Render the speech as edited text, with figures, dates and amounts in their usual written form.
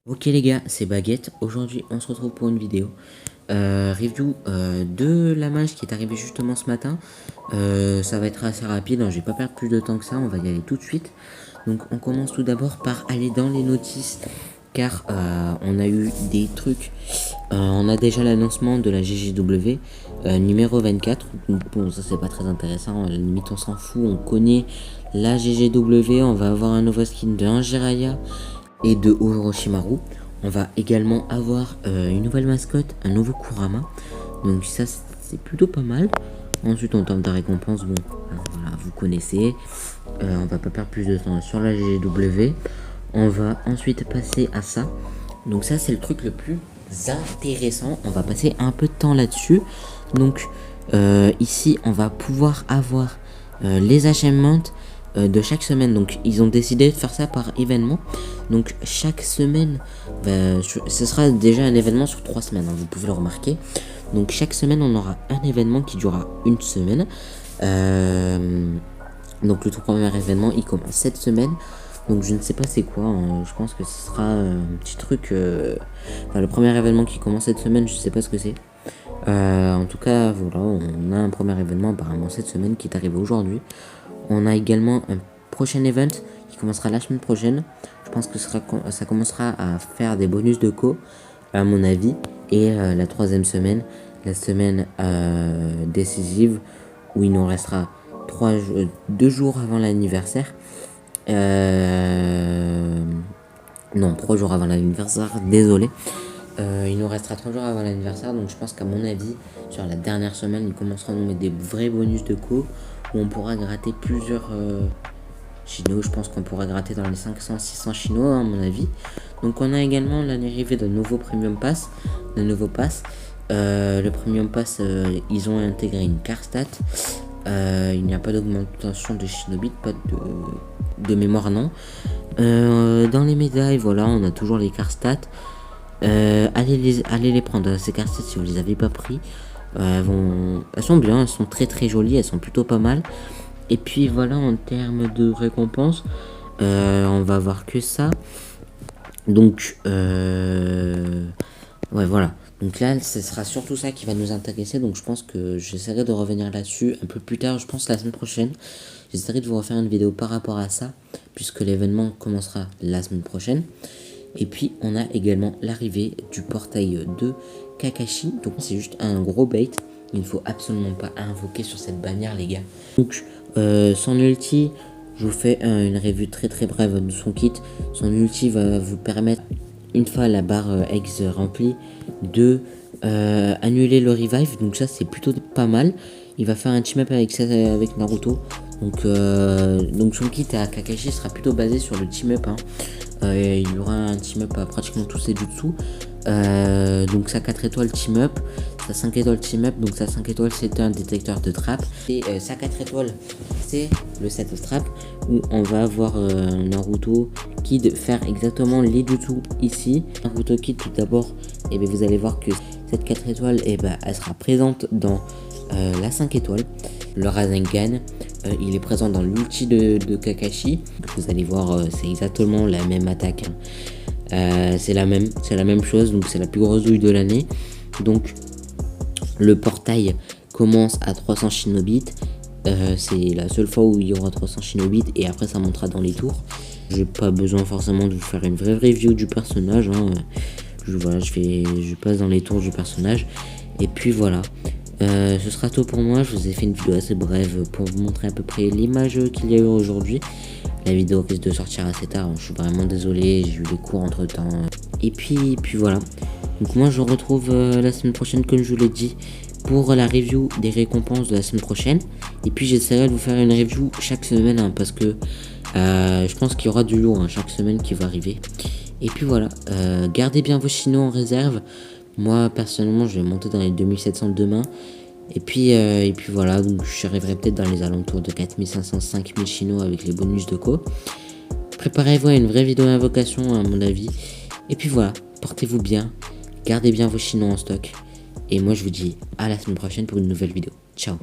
Ok les gars, c'est Baguette. Aujourd'hui on se retrouve pour une vidéo review de la mage qui est arrivée justement ce matin. Ça va être assez rapide, hein, je vais pas perdre plus de temps que ça, on va y aller tout de suite. Donc on commence tout d'abord par aller dans les notices car on a eu des trucs. On a déjà l'annoncement de la GGW numéro 24. Donc, bon, ça c'est pas très intéressant, à la limite on s'en fout, on connaît la GGW. On va avoir un nouveau skin de Jiraiya et de Orochimaru. On va également avoir une nouvelle mascotte, un nouveau Kurama. Donc ça c'est plutôt pas mal. Ensuite en termes de récompense, bon, voilà, vous connaissez. On va pas perdre plus de temps sur la GGW. On va ensuite passer à ça. Donc ça c'est le truc le plus intéressant. On va passer un peu de temps là-dessus. Donc ici on va pouvoir avoir les achievements de chaque semaine. Donc ils ont décidé de faire ça par événement. Donc chaque semaine ce sera déjà un événement sur 3 semaines, hein, vous pouvez le remarquer. Donc chaque semaine on aura un événement qui durera une semaine. Donc le tout premier événement il commence cette semaine. Donc je ne sais pas c'est quoi, hein. Je pense que ce sera un petit truc, enfin le premier événement qui commence cette semaine, je sais pas ce que c'est. En tout cas voilà, on a un premier événement apparemment cette semaine qui est arrivé aujourd'hui. On a également un prochain event qui commencera la semaine prochaine. Je pense que ça commencera à faire des bonus de co à mon avis. Et la troisième semaine, la semaine décisive, où il nous restera 2 jours avant l'anniversaire. Non, 3 jours avant l'anniversaire, désolé. Il nous restera 3 jours avant l'anniversaire, donc je pense qu'à mon avis, sur la dernière semaine, ils commenceront à nous mettre des vrais bonus de co, où on pourra gratter plusieurs chinos. Je pense qu'on pourra gratter dans les 500-600 chinos, à mon avis. Donc on a également l'arrivée d'un nouveau Premium Pass, le Premium Pass, ils ont intégré une carte stat. Il n'y a pas d'augmentation de Shinobi, pas de mémoire, non. Dans les médailles, voilà, on a toujours les cartes stats. Allez les prendre, ces cartes stats, si vous les avez pas pris. Elles sont bien, elles sont très très jolies, elles sont plutôt pas mal. Et puis voilà, en termes de récompense, on va avoir que ça. Donc ouais, voilà. Donc là, ce sera surtout ça qui va nous intéresser. Donc je pense que j'essaierai de revenir là-dessus un peu plus tard. Je pense la semaine prochaine. J'essaierai de vous refaire une vidéo par rapport à ça, puisque l'événement commencera la semaine prochaine. Et puis on a également l'arrivée du portail de Kakashi. Donc c'est juste un gros bait. Il ne faut absolument pas invoquer sur cette bannière, les gars. Donc son ulti, je vous fais une review très très brève de son kit. Son ulti va vous permettre, une fois la barre X remplie, de annuler le revive. Donc ça c'est plutôt pas mal. Il va faire un team up avec Naruto. Donc son kit à Kakashi sera plutôt basé sur le team up, hein. Il y aura un team up à pratiquement tous ses jutsu. Donc sa 4 étoiles team up, sa 5 étoiles team up. Donc sa 5 étoiles c'est un détecteur de trap. Et sa 4 étoiles c'est le set of trap, où on va avoir Naruto Kid faire exactement les jutsu ici. Naruto Kid tout d'abord, et bien vous allez voir que cette 4 étoiles, et ben elle sera présente dans la 5 étoiles. Le Rasengan, il est présent dans l'ulti de Kakashi. Vous allez voir, c'est exactement la même attaque, hein. C'est la même chose, donc c'est la plus grosse douille de l'année. Donc le portail commence à 300 Shinobits. C'est la seule fois où il y aura 300 Shinobits, et après ça montera dans les tours. J'ai pas besoin forcément de vous faire une vraie review du personnage, hein. Je passe dans les tours du personnage. Et puis voilà. Ce sera tout pour moi. Je vous ai fait une vidéo assez brève pour vous montrer à peu près l'image qu'il y a eu aujourd'hui. La vidéo risque de sortir assez tard, je suis vraiment désolé, j'ai eu des cours entre temps. Et puis voilà. Donc moi je vous retrouve la semaine prochaine, comme je vous l'ai dit, pour la review des récompenses de la semaine prochaine. Et puis j'essaierai de vous faire une review chaque semaine, hein, parce que je pense qu'il y aura du lourd, hein, chaque semaine qui va arriver. Et puis voilà, gardez bien vos chinos en réserve. Moi personnellement je vais monter dans les 2700 demain. Et puis voilà, donc j'arriverai peut-être dans les alentours de 4500-5000 chinos avec les bonus de co. Préparez-vous à une vraie vidéo d'invocation à mon avis. Et puis voilà, portez-vous bien, gardez bien vos chinos en stock. Et moi je vous dis à la semaine prochaine pour une nouvelle vidéo. Ciao.